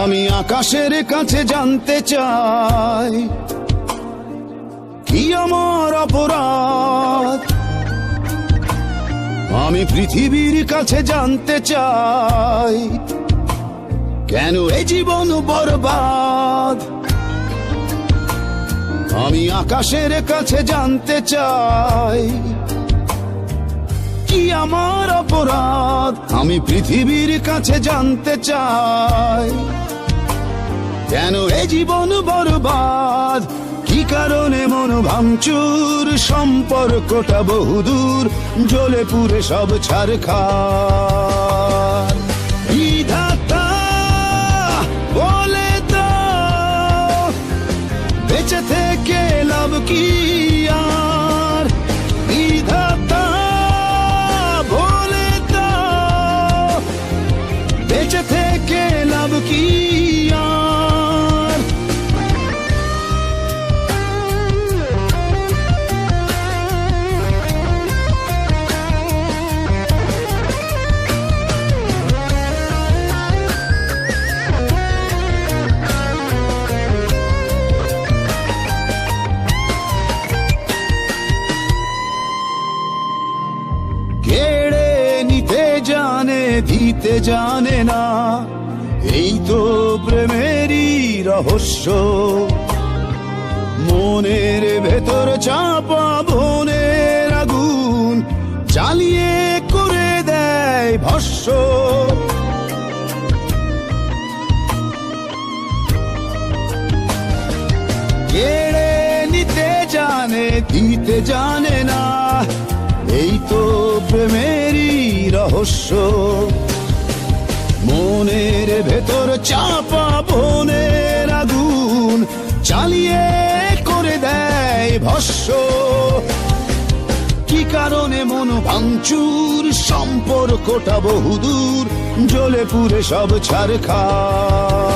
আমি আকাশের কাছে জানতে চাই কি আমার অপরাধ। আমি পৃথিবীর কাছে জানতে চাই কেন এ জীবন বরবাদ। আমি আকাশের কাছে জানতে চাই কি আমার অপরাধ। আমি পৃথিবীর কাছে জানতে চাই কেন এ জীবন বরবাদ। কি কারণে মন ভাঙচুর, সম্পর্কটা বহুদূর, জ্বলে পুড়ে সব ছারখার। বিধাতা বলে দাও বেঁচে থেকে লাভ কি আর। বিধাতা বলে দাও বেঁচে থেকে লাভ কি আর। কেড়ে নিতে জানে, দিতে জানে না, এই তো প্রেমেরই রহস্য। মনের ভেতর চাপা বনের আগুন জ্বালিয়ে করে দেয় ভস্য। কেড়ে নিতে জানে, দিতে জানে না, এই তো প্রেমেরই রহস্য। মনের ভেতর চাপা বনের আগুন জ্বালিয়ে করে দেয় ভস্য। কি কারণে মন ভাঙচুর, সম্পর্কটা বহুদূর, জ্বলে পুড়ে সব ছারখার।